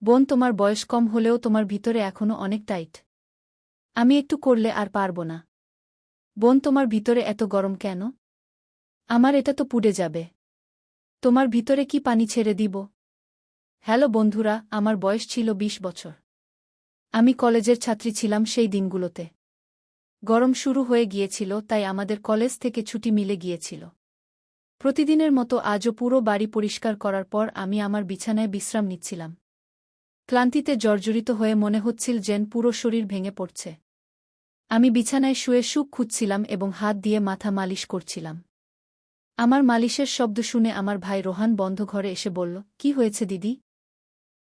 বোন, তোমার বয়স কম হলেও তোমার ভিতরে এখনো অনেক টাইট। আমি একটু করলে আর পারব না। বোন, তোমার ভিতরে এত গরম কেন? আমার এটা তো পুড়ে যাবে। তোমার ভিতরে কি পানি ছেড়ে দিব? হ্যালো বন্ধুরা, আমার বয়স ছিল ২০ বছর। আমি কলেজের ছাত্রী ছিলাম সেই দিনগুলোতে। গরম শুরু হয়ে গিয়েছিল, তাই আমাদের কলেজ থেকে ছুটি মিলে গিয়েছিল। প্রতিদিনের মতো আজও পুরো বাড়ি পরিষ্কার করার পর আমি আমার বিছানায় বিশ্রাম নিচ্ছিলাম। ক্লান্তিতে জর্জরিত হয়ে মনে হচ্ছিল যেন পুরো শরীর ভেঙে পড়ছে। আমি বিছানায় শুয়ে সুখ খুঁজছিলাম এবং হাত দিয়ে মাথা মালিশ করছিলাম। আমার মালিশের শব্দ শুনে আমার ভাই রোহান বন্ধ ঘরে এসে বলল, কি হয়েছে দিদি?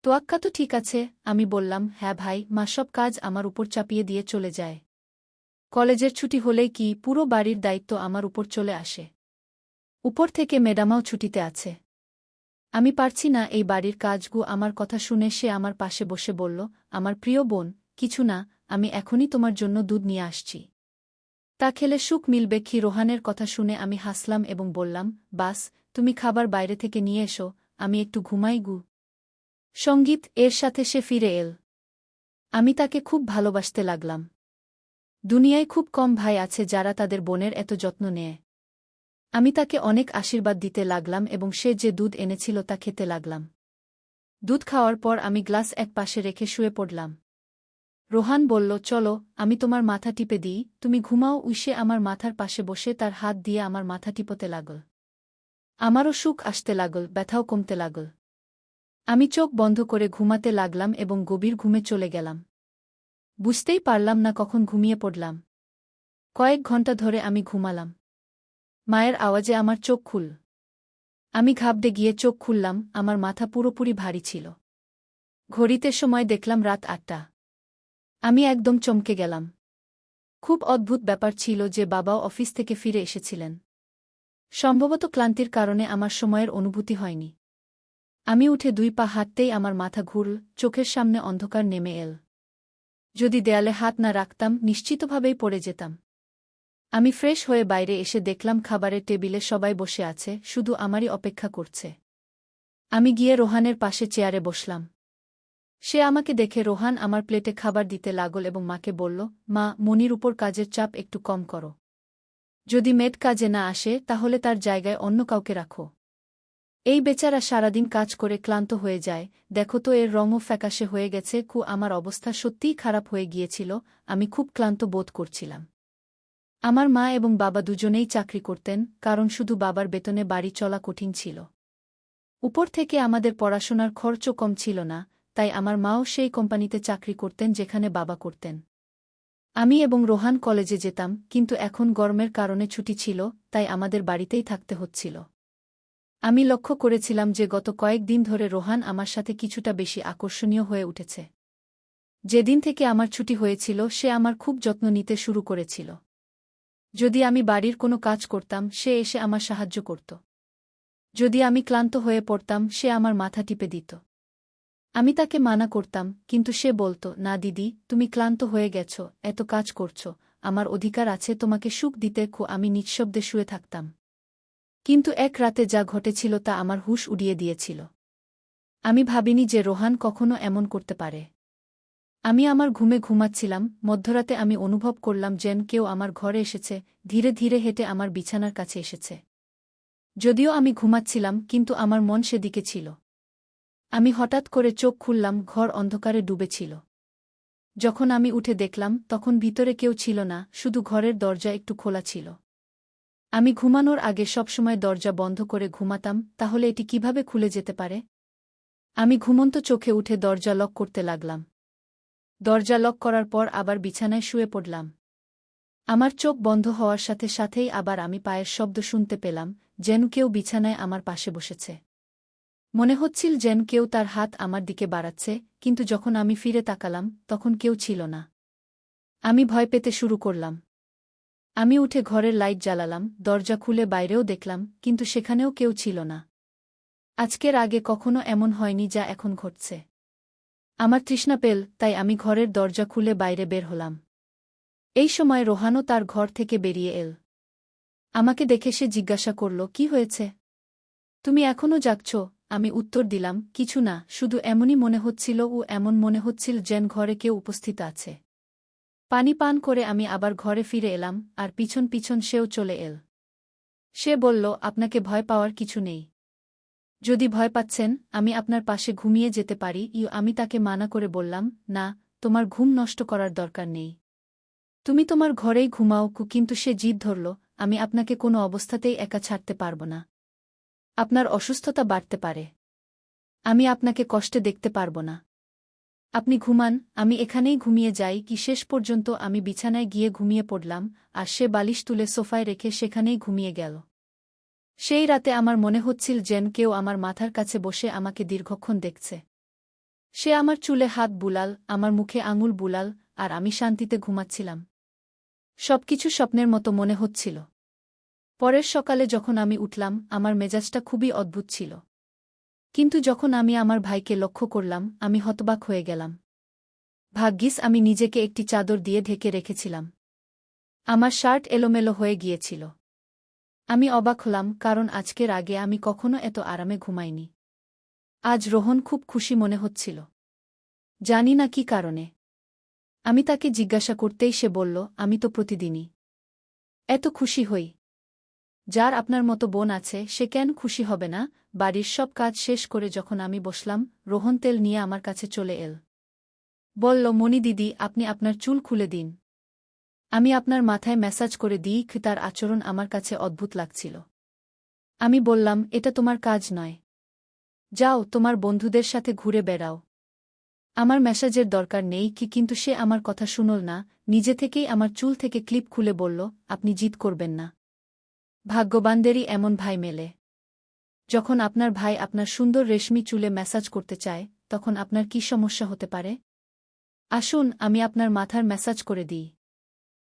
তোয়াক্কা তো ঠিক আছে, আমি বললাম। হ্যাঁ ভাই, মা সব কাজ আমার উপর চাপিয়ে দিয়ে চলে যায়। কলেজের ছুটি হলেই কি পুরো বাড়ির দায়িত্ব আমার উপর চলে আসে। উপর থেকে ম্যাডামাও ছুটিতে আছে। আমি পারছি না এই বাড়ির কাজগু। আমার কথা শুনে সে আমার পাশে বসে বলল, আমার প্রিয় বোন, কিছু না, আমি এখনই তোমার জন্য দুধ নিয়ে আসছি। তা খেলে সুখ মিলবে কি? রোহানের কথা শুনে আমি হাসলাম এবং বললাম, বাস, তুমি খাবার বাইরে থেকে নিয়ে এসো, আমি একটু ঘুমাই গু। সঙ্গীত এর সাথে সে ফিরে এল। আমি তাকে খুব ভালোবাসতে লাগলাম। দুনিয়ায় খুব কম ভাই আছে যারা তাদের বোনের এত যত্ন নেয়। আমি তাকে অনেক আশীর্বাদ দিতে লাগলাম এবং সে যে দুধ এনেছিল তা খেতে লাগলাম। দুধ খাওয়ার পর আমি গ্লাস এক পাশে রেখে শুয়ে পড়লাম। রোহান বলল, চলো, আমি তোমার মাথা টিপে দিই, তুমি ঘুমাও। উইসে আমার মাথার পাশে বসে তার হাত দিয়ে আমার মাথা টিপতে লাগল। আমারও সুখ আসতে লাগল, ব্যথাও কমতে লাগল। আমি চোখ বন্ধ করে ঘুমাতে লাগলাম এবং গভীর ঘুমে চলে গেলাম। বুঝতেই পারলাম না কখন ঘুমিয়ে পড়লাম। কয়েক ঘন্টা ধরে আমি ঘুমালাম। মায়ের আওয়াজে আমার চোখ খুল। আমি ঘাবড়ে গিয়ে চোখ খুললাম, আমার মাথা পুরোপুরি ভারী ছিল। ঘড়িতে সময় দেখলাম রাত ৮টা। আমি একদম চমকে গেলাম। খুব অদ্ভুত ব্যাপার ছিল যে বাবাও অফিস থেকে ফিরে এসেছিলেন। সম্ভবত ক্লান্তির কারণে আমার সময়ের অনুভূতি হয়নি। আমি উঠে ২ পা হাঁটতেই আমার মাথা ঘুরল, চোখের সামনে অন্ধকার নেমে এল। যদি দেয়ালে হাত না রাখতাম নিশ্চিতভাবেই পড়ে যেতাম। আমি ফ্রেশ হয়ে বাইরে এসে দেখলাম খাবারের টেবিলে সবাই বসে আছে, শুধু আমারই অপেক্ষা করছে। আমি গিয়ে রোহানের পাশে চেয়ারে বসলাম। সে আমাকে দেখে রোহান আমার প্লেটে খাবার দিতে লাগল এবং মাকে বলল, মা, মনির উপর কাজের চাপ একটু কম করো। যদি মেড কাজে না আসে তাহলে তার জায়গায় অন্য কাউকে রাখো। এই বেচারা সারাদিন কাজ করে ক্লান্ত হয়ে যায়, দেখো তো এর রঙও ফ্যাকাশে হয়ে গেছে। আমার অবস্থা সত্যিই খারাপ হয়ে গিয়েছিল, আমি খুব ক্লান্ত বোধ করছিলাম। আমার মা এবং বাবা দুজনেই চাকরি করতেন, কারণ শুধু বাবার বেতনে বাড়ি চলা কঠিন ছিল। উপর থেকে আমাদের পড়াশোনার খরচও কম ছিল না, তাই আমার মাও সেই কোম্পানিতে চাকরি করতেন যেখানে বাবা করতেন। আমি এবং রোহান কলেজে যেতাম, কিন্তু এখন গরমের কারণে ছুটি ছিল, তাই আমাদের বাড়িতেই থাকতে হচ্ছিল। আমি লক্ষ্য করেছিলাম যে গত কয়েক দিন ধরে রোহান আমার সাথে কিছুটা বেশি আকর্ষণীয় হয়ে উঠেছে। যেদিন থেকে আমার ছুটি হয়েছিল সে আমার খুব যত্ন নিতে শুরু করেছিল। যদি আমি বাড়ির কোনো কাজ করতাম সে এসে আমার সাহায্য করত। যদি আমি ক্লান্ত হয়ে পড়তাম সে আমার মাথা টিপে দিত। আমি তাকে মানা করতাম, কিন্তু সে বলত, না দিদি, তুমি ক্লান্ত হয়ে গেছ, এত কাজ করছ, আমার অধিকার আছে তোমাকে সুখ দিতে। আমি নিঃশব্দে শুয়ে থাকতাম। কিন্তু এক রাতে যা ঘটেছিল তা আমার হুঁশ উড়িয়ে দিয়েছিল। আমি ভাবিনি যে রোহান কখনো এমন করতে পারে। আমি আমার ঘুমে ঘুমাচ্ছিলাম, মধ্যরাতে আমি অনুভব করলাম যেন কেউ আমার ঘরে এসেছে, ধীরে ধীরে হেঁটে আমার বিছানার কাছে এসেছে। যদিও আমি ঘুমাচ্ছিলাম, কিন্তু আমার মন সেদিকে ছিল। আমি হঠাৎ করে চোখ খুললাম, ঘর অন্ধকারে ডুবেছিল। যখন আমি উঠে দেখলাম তখন ভিতরে কেউ ছিল না, শুধু ঘরের দরজা একটু খোলা ছিল। আমি ঘুমানোর আগে সবসময় দরজা বন্ধ করে ঘুমাতাম, তাহলে এটি কিভাবে খুলে যেতে পারে? আমি ঘুমন্ত চোখে উঠে দরজা লক করতে লাগলাম। দরজা লক করার পর আবার বিছানায় শুয়ে পড়লাম। আমার চোখ বন্ধ হওয়ার সাথে সাথেই আবার আমি পায়ের শব্দ শুনতে পেলাম, যেন কেউ বিছানায় আমার পাশে বসেছে। মনে হচ্ছিল যেন কেউ তার হাত আমার দিকে বাড়াচ্ছে, কিন্তু যখন আমি ফিরে তাকালাম তখন কেউ ছিল না। আমি ভয় পেতে শুরু করলাম। আমি উঠে ঘরের লাইট জ্বালালাম, দরজা খুলে বাইরেও দেখলাম, কিন্তু সেখানেও কেউ ছিল না। আজকের আগে কখনো এমন হয়নি যা এখন ঘটছে। আমার তৃষ্ণা পেল, তাই আমি ঘরের দরজা খুলে বাইরে বের হলাম। এই সময় রোহানও তার ঘর থেকে বেরিয়ে এল। আমাকে দেখে সে জিজ্ঞাসা করল, কি হয়েছে? তুমি এখনও জাগছ? আমি উত্তর দিলাম, কিছু না, শুধু এমনই মনে হচ্ছিল ও এমন মনে হচ্ছিল যেন ঘরে কেউ উপস্থিত আছে। পানি পান করে আমি আবার ঘরে ফিরে এলাম, আর পিছন পিছন সেও চলে এল। সে বলল, আপনাকে ভয় পাওয়ার কিছু নেই। যদি ভয় পাচ্ছেন, আমি আপনার পাশে ঘুমিয়ে যেতে পারি। আমি তাকে মানা করে বললাম, না, তোমার ঘুম নষ্ট করার দরকার নেই। তুমি তোমার ঘরেই ঘুমাও। কিন্তু সে জিদ ধরল, আমি আপনাকে কোনো অবস্থাতেই একা ছাড়তে পারব না। আপনার অসুস্থতা বাড়তে পারে। আমি আপনাকে কষ্টে দেখতে পারব না। আপনি ঘুমান, আমি এখানেই ঘুমিয়ে যাই। শেষ পর্যন্ত আমি বিছানায় গিয়ে ঘুমিয়ে পড়লাম, আর সে বালিশ তুলে সোফায় রেখে সেখানেই ঘুমিয়ে গেল। সেই রাতে আমার মনে হচ্ছিল যেন কেউ আমার মাথার কাছে বসে আমাকে দীর্ঘক্ষণ দেখছে। সে আমার চুলে হাত বুলাল, আমার মুখে আঙুল বুলাল, আর আমি শান্তিতে ঘুমাচ্ছিলাম। সবকিছু স্বপ্নের মতো মনে হচ্ছিল। পরের সকালে যখন আমি উঠলাম, আমার মেজাজটা খুবই অদ্ভুত ছিল। কিন্তু যখন আমি আমার ভাইকে লক্ষ্য করলাম, আমি হতবাক হয়ে গেলাম। ভাগ্যিস আমি নিজেকে একটি চাদর দিয়ে ঢেকে রেখেছিলাম। আমার শার্ট এলোমেলো হয়ে গিয়েছিল। আমি অবাক হলাম, কারণ আজকের আগে আমি কখনো এত আরামে ঘুমাইনি। আজ রোহন খুব খুশি মনে হচ্ছিল। জানি না কি কারণে। আমি তাকে জিজ্ঞাসা করতেই সে বলল, আমি তো প্রতিদিনই এত খুশি হই। যার আপনার মতো বোন আছে সে কেন খুশি হবে না? বাড়ির সব কাজ শেষ করে যখন আমি বসলাম, রোহন তেল নিয়ে আমার কাছে চলে এল। বলল, মণি দিদি, আপনি আপনার চুল খুলে দিন। আমি আপনার মাথায় ম্যাসাজ করে দিই। তার আচরণ আমার কাছে অদ্ভুত লাগছিল। আমি বললাম, এটা তোমার কাজ নয়। যাও, তোমার বন্ধুদের সাথে ঘুরে বেড়াও। আমার ম্যাসাজের দরকার নেই। কিন্তু সে আমার কথা শুনল না, নিজে থেকেই আমার চুল থেকে ক্লিপ খুলে বলল, আপনি জিদ করবেন না। ভাগ্যবানদেরই এমন ভাই মেলে। যখন আপনার ভাই আপনার সুন্দর রেশমি চুলে ম্যাসাজ করতে চায়, তখন আপনার কি সমস্যা হতে পারে? আসুন, আমি আপনার মাথার ম্যাসাজ করে দিই।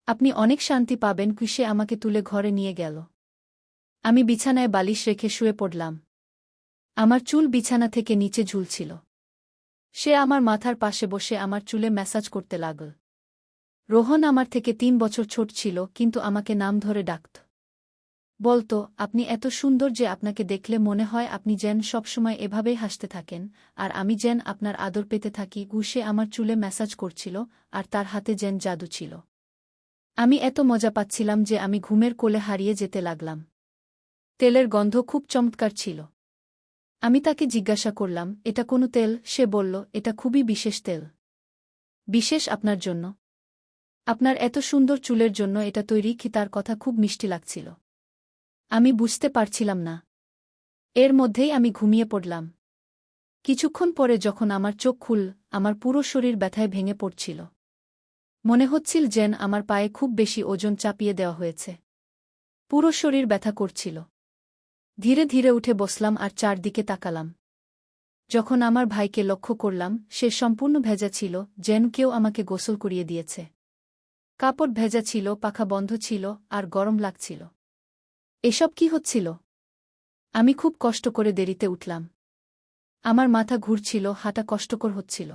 আপনি অনেক শান্তি পাবেন। সে আমাকে তুলে ঘরে নিয়ে গেল। আমি বিছানায় বালিশ রেখে শুয়ে পড়লাম। আমার চুল বিছানা থেকে নিচে ঝুলছিল। সে আমার মাথার পাশে বসে আমার চুলে ম্যাসাজ করতে লাগল। রোহন আমার থেকে 3 বছর ছোট ছিল, কিন্তু আমাকে নাম ধরে ডাকত। বলতো, আপনি এত সুন্দর যে আপনাকে দেখলে মনে হয় আপনি যেন সবসময় এভাবেই হাসতে থাকেন, আর আমি যেন আপনার আদর পেতে থাকি। সে আমার চুলে ম্যাসাজ করছিল, আর তার হাতে যেন জাদু ছিল। আমি এত মজা পাচ্ছিলাম যে আমি ঘুমের কোলে হারিয়ে যেতে লাগলাম। তেলের গন্ধ খুব চমৎকার ছিল। আমি তাকে জিজ্ঞাসা করলাম, এটা কোনো তেল? সে বলল, এটা খুবই বিশেষ তেল। বিশেষ আপনার জন্য? আপনার এত সুন্দর চুলের জন্য এটা তৈরি। তার কথা খুব মিষ্টি লাগছিল। আমি বুঝতে পারছিলাম না। এর মধ্যেই আমি ঘুমিয়ে পড়লাম। কিছুক্ষণ পরে যখন আমার চোখ খুলল, আমার পুরো শরীর ব্যথায় ভেঙে পড়ছিল। মনে হচ্ছিল যেন আমার পায়ে খুব বেশি ওজন চাপিয়ে দেওয়া হয়েছে। পুরো শরীর ব্যথা করছিল। ধীরে ধীরে উঠে বসলাম আর চারদিকে তাকালাম। যখন আমার ভাইকে লক্ষ্য করলাম, সে সম্পূর্ণ ভেজা ছিল, যেন কেউ আমাকে গোসল করিয়ে দিয়েছে। কাপড় ভেজা ছিল, পাখা বন্ধ ছিল, আর গরম লাগছিল। এসব কি হচ্ছিল? আমি খুব কষ্ট করে দেরিতে উঠলাম। আমার মাথা ঘুরছিল, হাঁটা কষ্টকর হচ্ছিল।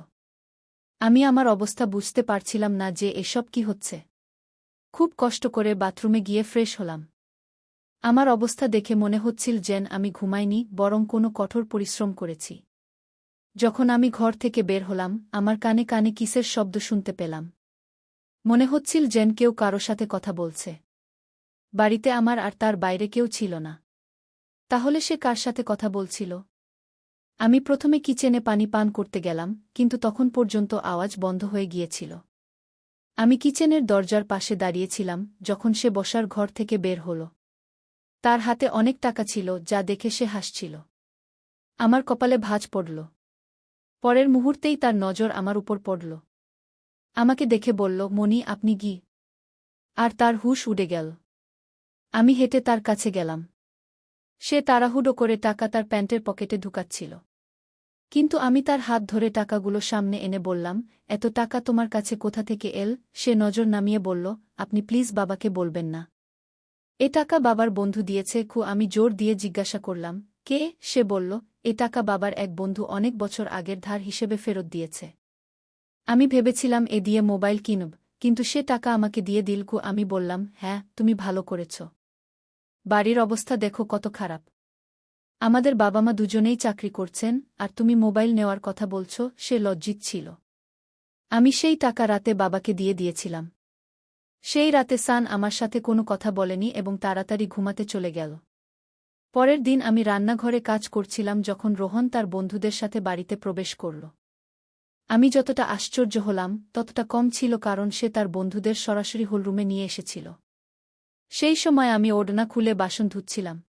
আমি আমার অবস্থা বুঝতে পারছিলাম না যে এসব কি হচ্ছে। খুব কষ্ট করে বাথরুমে গিয়ে ফ্রেশ হলাম। আমার অবস্থা দেখে মনে হচ্ছিল যেন আমি ঘুমাইনি, বরং কোনো কঠোর পরিশ্রম করেছি। যখন আমি ঘর থেকে বের হলাম, আমার কানে কানে কিসের শব্দ শুনতে পেলাম। মনে হচ্ছিল যেন কেউ কারো সাথে কথা বলছে। বাড়িতে আমার আর তার বাইরে কেউ ছিল না। তাহলে সে কার সাথে কথা বলছিল? আমি প্রথমে কিচেনে পানি পান করতে গেলাম, কিন্তু তখন পর্যন্ত আওয়াজ বন্ধ হয়ে গিয়েছিল। আমি কিচেনের দরজার পাশে দাঁড়িয়েছিলাম যখন সে বসার ঘর থেকে বের হল। তার হাতে অনেক টাকা ছিল, যা দেখে সে হাসছিল। আমার কপালে ভাঁজ পড়ল। পরের মুহূর্তেই তার নজর আমার উপর পড়ল। আমাকে দেখে বলল, মণি, আপনি কি? আর তার হুঁশ উড়ে গেল। আমি হেঁটে তার কাছে গেলাম। সে তাড়াহুড়ো করে টাকা তার প্যান্টের পকেটে ঢুকাচ্ছিল। কিন্তু আমি তার হাত ধরে টাকাগুলো সামনে এনে বললাম, এত টাকা তোমার কাছে কোথা থেকে এল? সে নজর নামিয়ে বলল, আপনি প্লিজ বাবাকে বলবেন না। এ টাকা বাবার বন্ধু দিয়েছে। আমি জোর দিয়ে জিজ্ঞাসা করলাম, কে? সে বলল, এ টাকা বাবার এক বন্ধু অনেক বছর আগের ধার হিসেবে ফেরত দিয়েছে। আমি ভেবেছিলাম এ দিয়ে মোবাইল কিনব, কিন্তু সে টাকা আমাকে দিয়ে দিল। আমি বললাম, হ্যাঁ, তুমি ভালো করেছ। বাড়ির অবস্থা দেখো কত খারাপ। আমাদের বাবা মা দুজনেই চাকরি করছেন, আর তুমি মোবাইল নেওয়ার কথা বলছ। সে লজ্জিত ছিল। আমি সেই টাকা রাতে বাবাকে দিয়ে দিয়েছিলাম। সেই রাতে সান আমার সাথে কোনো কথা বলেনি এবং তাড়াতাড়ি ঘুমাতে চলে গেল। পরের দিন আমি রান্নাঘরে কাজ করছিলাম যখন রোহন তার বন্ধুদের সাথে বাড়িতে প্রবেশ করল। আমি যতটা আশ্চর্য হলাম ততটা কম ছিল, কারণ সে তার বন্ধুদের সরাসরি হলরুমে নিয়ে এসেছিল। সেই সময় আমি ওড়না খুলে বাসন ধুচ্ছিলাম।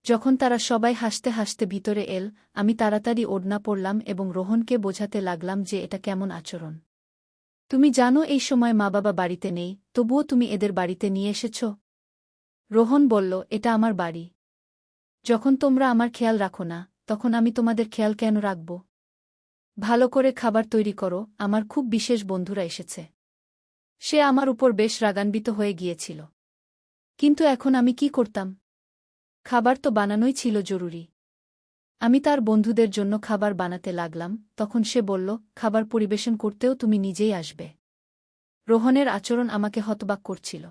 যখন তারা সবাই হাসতে হাসতে ভিতরে এল, আমি তাড়াতাড়ি ওড়না পরলাম এবং রোহনকে বোঝাতে লাগলাম যে এটা কেমন আচরণ। তুমি জানো এই সময় মা বাবা বাড়িতে নেই, তবুও তুমি এদের বাড়িতে নিয়ে এসেছ। রোহন বলল, এটা আমার বাড়ি। যখন তোমরা আমার খেয়াল রাখো না, তখন আমি তোমাদের খেয়াল কেন রাখব? ভালো করে খাবার তৈরি করো, আমার খুব বিশেষ বন্ধুরা এসেছে। সে আমার উপর বেশ রাগান্বিত হয়ে গিয়েছিল। কিন্তু এখন আমি কি করতাম? খাবার তো বানানোই ছিল জরুরি। আমি তার বন্ধুদের জন্য খাবার বানাতে লাগলাম। তখন সে বলল, খাবার পরিবেশন করতেও তুমি নিজেই আসবে। রোহনের আচরণ আমাকে হতবাক করছিল।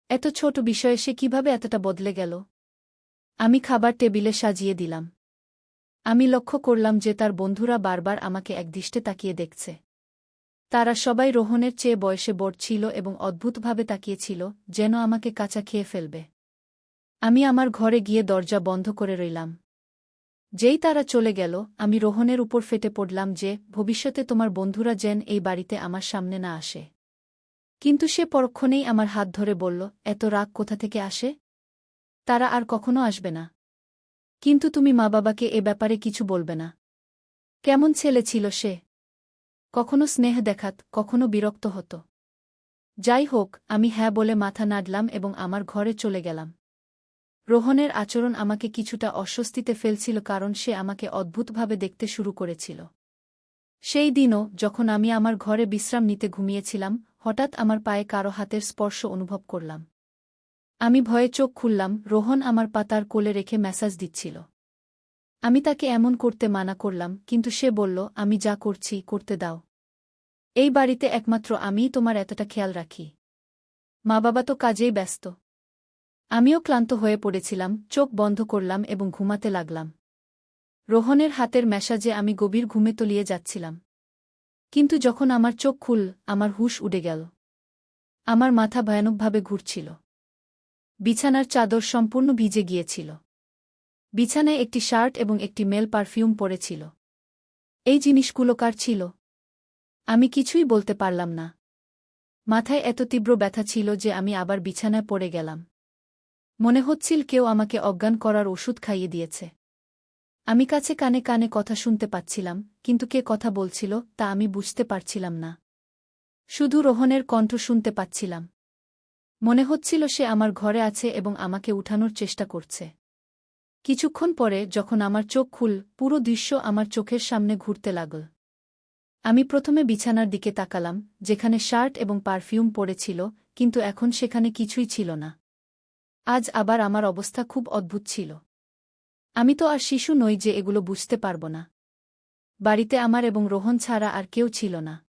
এত ছোট বিষয়ে সে কিভাবে এতটা বদলে গেল? আমি খাবার টেবিলে সাজিয়ে দিলাম। আমি লক্ষ্য করলাম যে তার বন্ধুরা বারবার আমাকে একদৃষ্টে তাকিয়ে দেখছে। তারা সবাই রোহনের চেয়ে বয়সে বড় ছিল এবং অদ্ভুতভাবে তাকিয়েছিল, যেন আমাকে কাঁচা খেয়ে ফেলবে। আমি আমার ঘরে গিয়ে দরজা বন্ধ করে রইলাম। যেই তারা চলে গেল, আমি রোহনের উপর ফেটে পড়লাম যে ভবিষ্যতে তোমার বন্ধুরা যেন এই বাড়িতে আমার সামনে না আসে। কিন্তু সে পরক্ষণেই আমার হাত ধরে বলল, এত রাগ কোথা থেকে আসে? তারা আর কখনো আসবে না। কিন্তু তুমি মা বাবাকে এ ব্যাপারে কিছু বলবে না। কেমন ছেলে ছিল সে? কখনো স্নেহ দেখাত, কখনো বিরক্ত হতো। যাই হোক, আমি হ্যাঁ বলে মাথা নাড়লাম এবং আমার ঘরে চলে গেলাম। রোহনের আচরণ আমাকে কিছুটা অস্বস্তিতে ফেলছিল, কারণ সে আমাকে অদ্ভুতভাবে দেখতে শুরু করেছিল। সেই দিনও যখন আমি আমার ঘরে বিশ্রাম নিতে ঘুমিয়েছিলাম, হঠাৎ আমার পায়ে কারো হাতের স্পর্শ অনুভব করলাম। আমি ভয়ে চোখ খুললাম। রোহন আমার পাতার কোলে রেখে মেসাজ দিচ্ছিল। আমি তাকে এমন করতে মানা করলাম, কিন্তু সে বলল, আমি যা করছি করতে দাও। এই বাড়িতে একমাত্র আমিই তোমার এতটা খেয়াল রাখি। মা বাবা তো কাজেই ব্যস্ত। আমিও ক্লান্ত হয়ে পড়েছিলাম। চোখ বন্ধ করলাম এবং ঘুমাতে লাগলাম। রোহনের হাতের ম্যাসাজে আমি গভীর ঘুমে তলিয়ে যাচ্ছিলাম। কিন্তু যখন আমার চোখ খুল, আমার হুঁশ উড়ে গেল। আমার মাথা ভয়ানকভাবে ঘুরছিল। বিছানার চাদর সম্পূর্ণ ভিজে গিয়েছিল। বিছানায় একটি শার্ট এবং একটি মেল পারফিউম পড়েছিল। এই জিনিসগুলো কার ছিল? আমি কিছুই বলতে পারলাম না। মাথায় এত তীব্র ব্যথা ছিল যে আমি আবার বিছানায় পড়ে গেলাম। মনে হচ্ছিল কেউ আমাকে অজ্ঞান করার ওষুধ খাইয়ে দিয়েছে। আমি কাছে কানে কানে কথা শুনতে পাচ্ছিলাম, কিন্তু কে কথা বলছিল তা আমি বুঝতে পারছিলাম না। শুধু রোহনের কণ্ঠ শুনতে পাচ্ছিলাম। মনে হচ্ছিল সে আমার ঘরে আছে এবং আমাকে উঠানোর চেষ্টা করছে। কিছুক্ষণ পরে যখন আমার চোখ খুল, পুরো দৃশ্য আমার চোখের সামনে ঘুরতে লাগল। আমি প্রথমে বিছানার দিকে তাকালাম, যেখানে শার্ট এবং পারফিউম পড়েছিল, কিন্তু এখন সেখানে কিছুই ছিল না। আজ আবার আমার অবস্থা খুব অদ্ভুত ছিল। আমি তো আর শিশু নই যে এগুলো বুঝতে পারব না। বাড়িতে আমার এবং রোহন ছাড়া আর কেউ ছিল না।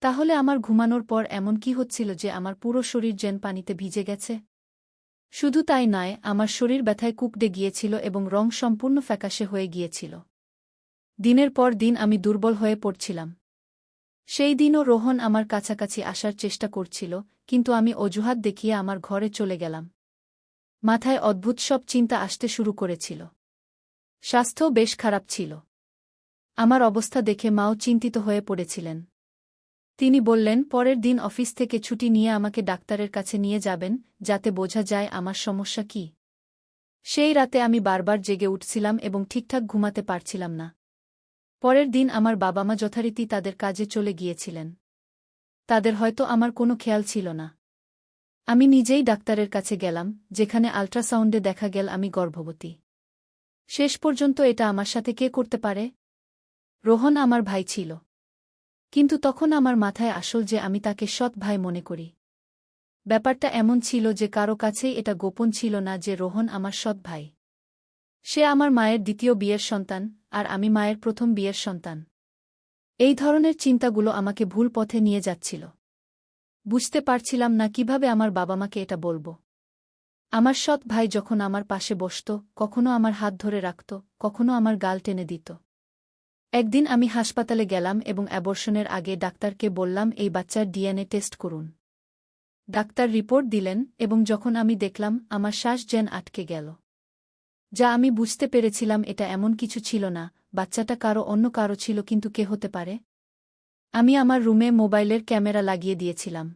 তাহলে আমার ঘুমানোর পর এমন কি হচ্ছিল যে আমার পুরো শরীর যেন পানিতে ভিজে গেছে? শুধু তাই নয়, আমার শরীর ব্যথায় কুঁকড়ে গিয়েছিল এবং রং সম্পূর্ণ ফ্যাকাশে হয়ে গিয়েছিল। দিনের পর দিন আমি দুর্বল হয়ে পড়ছিলাম। সেই দিনও রোহন আমার কাছাকাছি আসার চেষ্টা করছিল, কিন্তু আমি অজুহাত দেখিয়ে আমার ঘরে চলে গেলাম। মাথায় অদ্ভুত সব চিন্তা আসতে শুরু করেছিল। স্বাস্থ্যও বেশ খারাপ ছিল। আমার অবস্থা দেখে মাও চিন্তিত হয়ে পড়েছিলেন। তিনি বললেন পরের দিন অফিস থেকে ছুটি নিয়ে আমাকে ডাক্তারের কাছে নিয়ে যাবেন, যাতে বোঝা যায় আমার সমস্যা কী। সেই রাতে আমি বারবার জেগে উঠছিলাম এবং ঠিকঠাক ঘুমাতে পারছিলাম না। পরের দিন আমার বাবা মা যথারীতি তাদের কাজে চলে গিয়েছিলেন। তাদের হয়তো আমার কোনো খেয়াল ছিল না। আমি নিজেই ডাক্তারের কাছে গেলাম, যেখানে আল্ট্রাসাউন্ডে দেখা গেল আমি গর্ভবতী। শেষ পর্যন্ত এটা আমার সাথে কে করতে পারে? রোহন আমার ভাই ছিল। কিন্তু তখন আমার মাথায় আসল যে আমি তাকে সৎ ভাই মনে করি। ব্যাপারটা এমন ছিল যে কারো কাছেই এটা গোপন ছিল না যে রোহন আমার সৎ ভাই। সে আমার মায়ের দ্বিতীয় বিয়ের সন্তান, আর আমি মায়ের প্রথম বিয়ের সন্তান। এই ধরনের চিন্তাগুলো আমাকে ভুল পথে নিয়ে যাচ্ছিল। বুঝতে পারছিলাম না কিভাবে আমার বাবা মাকে এটা বলবো। আমার সৎ ভাই যখন আমার পাশে বসত, কখনো আমার হাত ধরে রাখত, কখনো আমার গাল টেনে দিত। একদিন আমি হাসপাতালে গেলাম এবং অ্যাবর্শনের আগে ডাক্তারকে বললাম এই বাচ্চার ডিএনএ টেস্ট করুন। ডাক্তার রিপোর্ট দিলেন এবং যখন আমি দেখলাম আমার শ্বাস যেন আটকে গেল। যা আমি বুঝতে পেরেছিলাম এটা এমন কিছু ছিল না, বাচ্চাটা অন্য কারো ছিল, কিন্তু কে হতে পারে? আমি আমার রুমে মোবাইলের ক্যামেরা লাগিয়ে দিয়েছিলাম।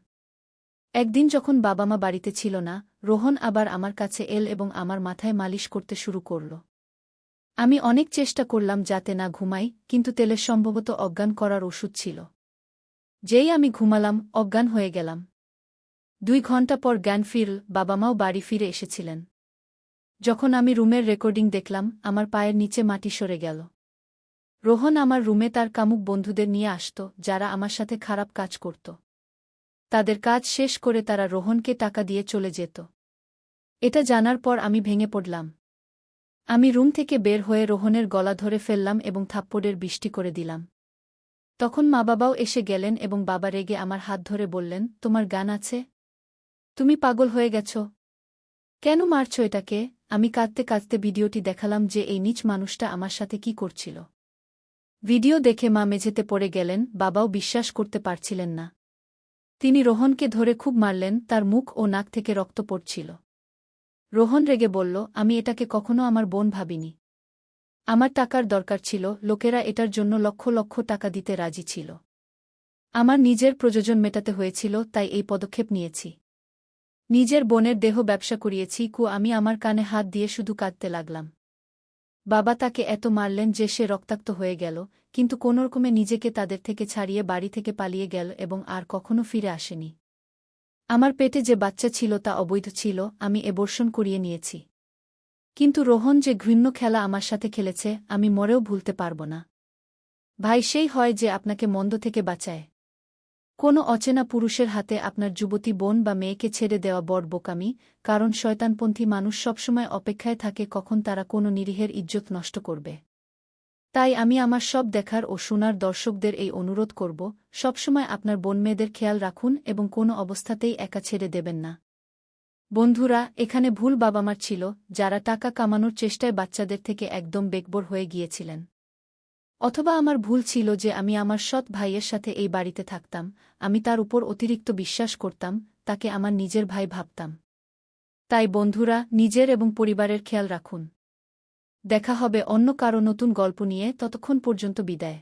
একদিন যখন বাবা মা বাড়িতে ছিল না, রোহন আবার আমার কাছে এল এবং আমার মাথায় মালিশ করতে শুরু করল। আমি অনেক চেষ্টা করলাম যাতে না ঘুমাই, কিন্তু তেলের সম্ভবত অজ্ঞান করার ওষুধ ছিল। যেই আমি ঘুমালাম, অজ্ঞান হয়ে গেলাম। 2 ঘণ্টা পর জ্ঞান ফিরল, বাবা মাও বাড়ি ফিরে এসেছিলেন। যখন আমি রুমের রেকর্ডিং দেখলাম, আমার পায়ের নিচে মাটি সরে গেল। রোহন আমার রুমে তার কামুক বন্ধুদের নিয়ে আসত, যারা আমার সাথে খারাপ কাজ করত। তাদের কাজ শেষ করে তারা রোহনকে টাকা দিয়ে চলে যেত। এটা জানার পর আমি ভেঙে পড়লাম। আমি রুম থেকে বের হয়ে রোহনের গলা ধরে ফেললাম এবং থাপ্পড়ের বৃষ্টি করে দিলাম। তখন মা বাবাও এসে গেলেন এবং বাবা রেগে আমার হাত ধরে বললেন, তোমার জ্ঞান আছে? তুমি পাগল হয়ে গেছ? কেন মারছ এটাকে? আমি কাঁদতে কাঁদতে ভিডিওটি দেখালাম যে এই নীচ মানুষটা আমার সাথে কি করছিল। ভিডিও দেখে মা মেঝেতে পড়ে গেলেন, বাবাও বিশ্বাস করতে পারছিলেন না। তিনি রোহনকে ধরে খুব মারলেন, তার মুখ ও নাক থেকে রক্ত পড়ছিল। রোহন রেগে বলল, আমি এটাকে কখনো আমার বোন ভাবিনি। আমার টাকার দরকার ছিল, লোকেরা এটার জন্য লক্ষ লক্ষ টাকা দিতে রাজি ছিল। আমার নিজের প্রয়োজন মেটাতে হয়েছিল, তাই এই পদক্ষেপ নিয়েছি। নিজের বোনের দেহ ব্যবসা করিয়েছি। আমি আমার কানে হাত দিয়ে শুধু কাঁদতে লাগলাম। বাবা তাকে এত মারলেন যে সে রক্তাক্ত হয়ে গেল, কিন্তু কোনোরকমে নিজেকে তাদের থেকে ছাড়িয়ে বাড়ি থেকে পালিয়ে গেল এবং আর কখনো ফিরে আসেনি। আমার পেটে যে বাচ্চা ছিল তা অবৈধ ছিল, আমি অ্যাবর্শন করিয়ে নিয়েছি। কিন্তু রোহন যে ঘৃণ্য খেলা আমার সাথে খেলেছে, আমি মরেও ভুলতে পারব না। ভাই সেই হয় যে আপনাকে মন্দ থেকে বাঁচায়। কোনো অচেনা পুরুষের হাতে আপনার যুবতী বোন বা মেয়েকে ছেড়ে দেওয়া বড় বোকামি, কারণ শয়তানপন্থী মানুষ সবসময় অপেক্ষায় থাকে কখন তারা কোনো নিরীহের ইজ্জত নষ্ট করবে। তাই আমি আমার সব দেখার ও শোনার দর্শকদের এই অনুরোধ করব, সবসময় আপনার বোন মেয়েদের খেয়াল রাখুন এবং কোনো অবস্থাতেই একা ছেড়ে দেবেন না। বন্ধুরা, এখানে ভুল বাবা মার ছিল, যারা টাকা কামানোর চেষ্টায় বাচ্চাদের থেকে একদম বেকবর হয়ে গিয়েছিলেন। অথবা আমার ভুল ছিল যে আমি আমার সৎ ভাইয়ের সাথে এই বাড়িতে থাকতাম, আমি তার উপর অতিরিক্ত বিশ্বাস করতাম, তাকে আমার নিজের ভাই ভাবতাম। তাই বন্ধুরা, নিজের এবং পরিবারের খেয়াল রাখুন। দেখা হবে অন্য কারো নতুন গল্প নিয়ে, ততক্ষণ পর্যন্ত বিদায়।